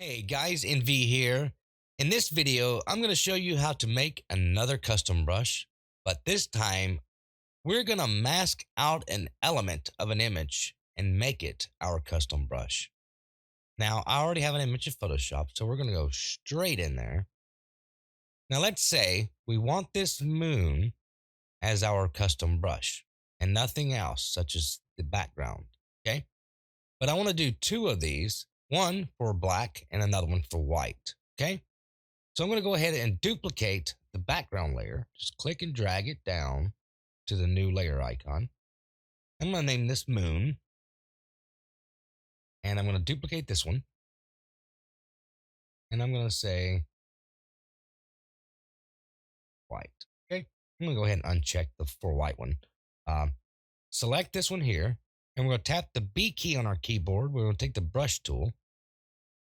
Hey guys, NV here. In this video, I'm going to show you how to make another custom brush, but this time we're going to mask out an element of an image and make it our custom brush. Now, I already have an image in Photoshop, so we're going to go straight in there. Now, let's say we want this moon as our custom brush and nothing else, such as the background. Okay. But I want to do two of these, one for black and another one for white. Okay. So I'm going to go ahead and duplicate the background layer. Just click and drag it down to the new layer icon. I'm going to name this moon. And I'm going to duplicate this one. And I'm going to say white. Okay. I'm going to go ahead and uncheck the for white one. Select this one here. And we're going to tap the B key on our keyboard. We're going to take the brush tool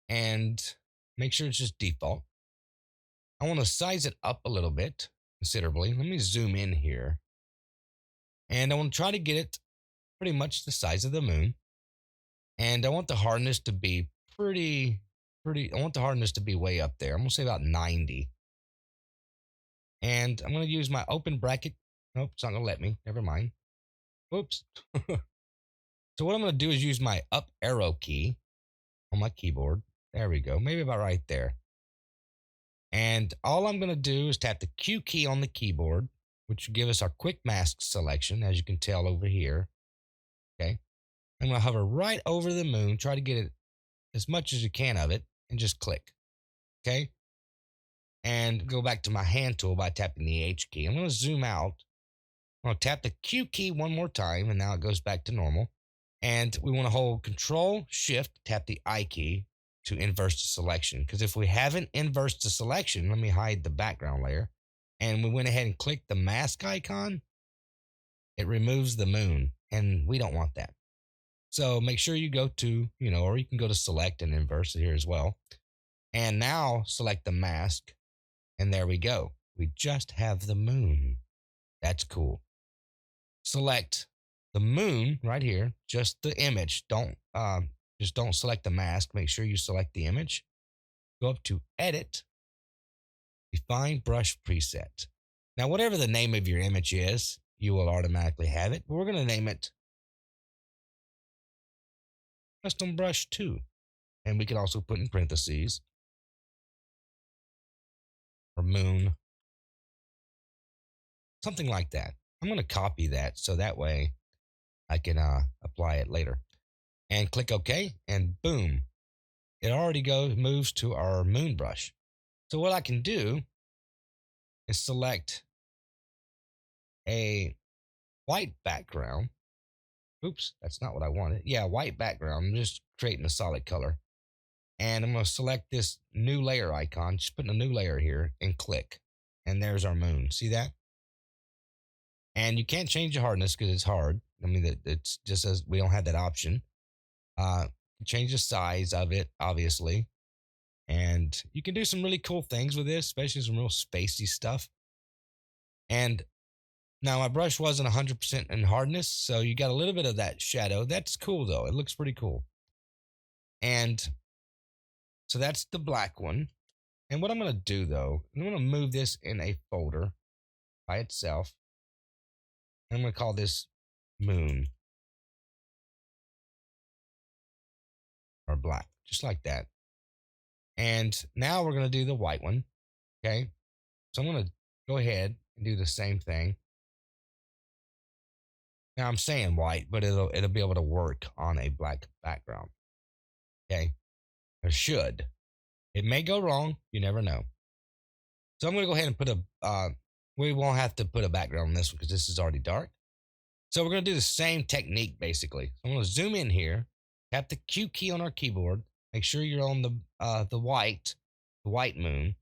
and make sure it's just default. I want to size it up a little bit considerably. Let me zoom in here. And I want to try to get it pretty much the size of the moon. And I want the hardness to be I want the hardness to be way up there. I'm going to say about 90. And I'm going to use my open bracket. Nope, it's not going to let me. Never mind. Oops. So what I'm going to do is use my up arrow key on my keyboard. There we go. Maybe about right there. And all I'm going to do is tap the Q key on the keyboard, which will give us our quick mask selection, as you can tell over here. Okay. I'm going to hover right over the moon, try to get it as much as you can of it, and just click. Okay. And go back to my hand tool by tapping the H key. I'm going to zoom out. I'm going to tap the Q key one more time, and now it goes back to normal. And we want to hold Control Shift, tap the I key to inverse the selection. Because if we haven't inversed the selection, let me hide the background layer, and we went ahead and clicked the mask icon, it removes the moon, and we don't want that. So make sure you go to, or you can go to select and inverse it here as well. And now select the mask, and there we go. We just have the moon. That's cool. Select the moon right here, just the image. Just don't select the mask. Make sure you select the image. Go up to Edit, Define Brush Preset. Now, whatever the name of your image is, you will automatically have it. But we're going to name it Custom Brush 2. And we can also put in parentheses or moon, something like that. I'm going to copy that so that way I can apply it later. And click OK, and boom, it already moves to our moon brush. So what I can do is select a white background. Oops, that's not what I wanted. Yeah, white background. I'm just creating a solid color. And I'm going to select this new layer icon, just putting a new layer here, and click. And there's our moon. See that? And you can't change the hardness because it's hard. I mean, it's just as we don't have that option. Change the size of it, obviously. And you can do some really cool things with this, especially some real spacey stuff. And now my brush wasn't 100% in hardness, so you got a little bit of that shadow. That's cool though. It looks pretty cool. And so that's the black one. And what I'm going to do though, I'm going to move this in a folder by itself. I'm going to call this moon or black, just like that. And now we're going to do the white one. Okay. So I'm going to go ahead and do the same thing. Now I'm saying white, but it'll be able to work on a black background. Okay. Or should. It may go wrong. You never know. So I'm going to go ahead and put we won't have to put a background on this one because this is already dark. So we're going to do the same technique basically. I'm going to zoom in here, tap the Q key on our keyboard, make sure you're on the white moon,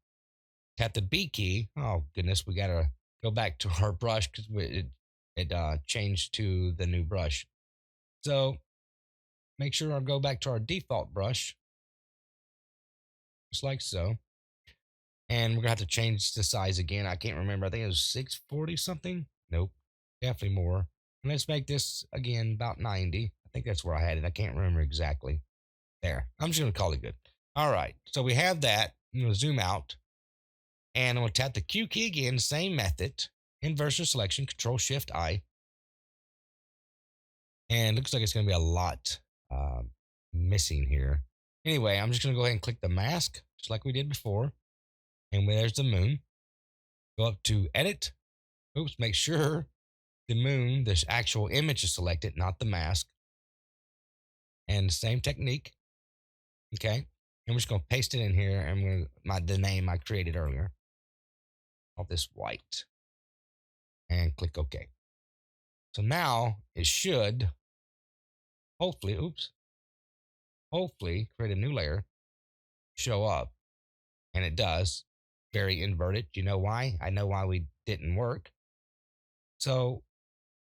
tap the B key. Oh goodness, we got to go back to our brush because it changed to the new brush. So make sure I'll go back to our default brush, just like so. And we're going to have to change the size again. I can't remember. I think it was 640 something. Nope, definitely more. And let's make this again about 90. I think that's where I had it. I can't remember exactly. There. I'm just going to call it good. All right. So we have that. I'm going to zoom out and I'm going to tap the Q key again, same method, inverse selection, Control Shift I. And it looks like it's going to be a lot missing here. Anyway, I'm just going to go ahead and click the mask, just like we did before. And there's the moon. Go up to Edit. Oops, make sure the moon, this actual image is selected, not the mask. And same technique. Okay. And we're just going to paste it in here. And I'm going to, the name I created earlier. All this white. And click OK. So now it should hopefully, hopefully create a new layer, show up. And it does. Very inverted. You know why? I know why we didn't work. So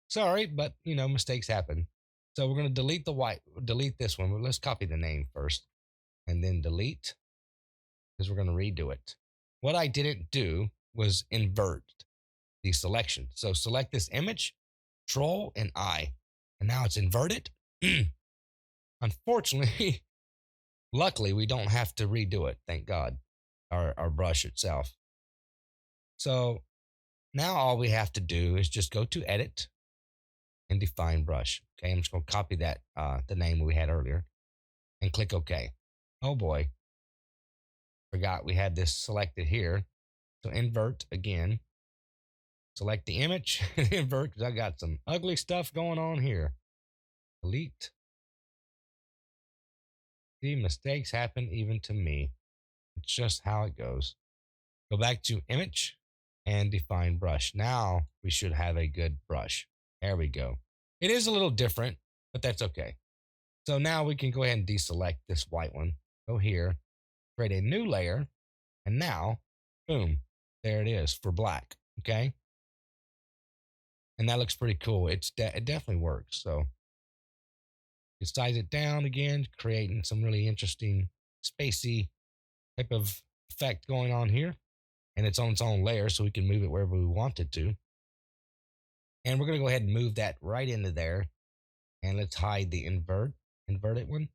sorry, but mistakes happen. So we're going to delete this one. But let's copy the name first and then delete because we're going to redo it. What I didn't do was invert the selection. So select this image, Control and I, and now it's inverted. Unfortunately, luckily we don't have to redo it. Thank God, our brush itself. So now all we have to do is just go to Edit and Define Brush. Okay, I'm just going to copy that, the name we had earlier, and click OK. Oh boy, forgot we had this selected here. So invert again. Select the image and invert because I got some ugly stuff going on here. Delete. See, mistakes happen even to me. It's just how it goes. Go back to image and define brush. Now we should have a good brush. There we go. It is a little different, but that's okay. So now we can go ahead and deselect this white one. Go here, create a new layer, and now, boom, there it is for black. Okay. And that looks pretty cool. It definitely works. So you size it down again, creating some really interesting spacey type of effect going on here. And it's on its own layer, so we can move it wherever we want it to. And we're going to go ahead and move that right into there. And let's hide the inverted one,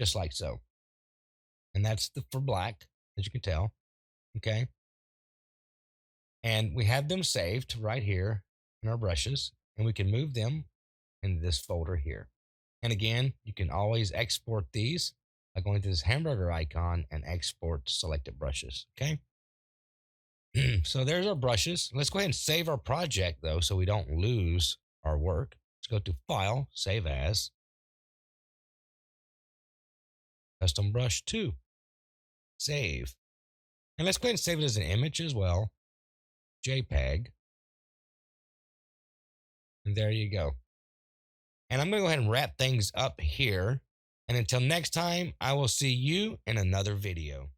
just like so. And that's for black, as you can tell. Okay. And we have them saved right here in our brushes, and we can move them into this folder here. And again, you can always export these by going to this hamburger icon and export selected brushes. Okay. So there's our brushes. Let's go ahead and save our project though, so we don't lose our work. Let's go to File, Save As, Custom Brush 2, Save. And let's go ahead and save it as an image as well, JPEG. And there you go. And I'm going to go ahead and wrap things up here. And until next time, I will see you in another video.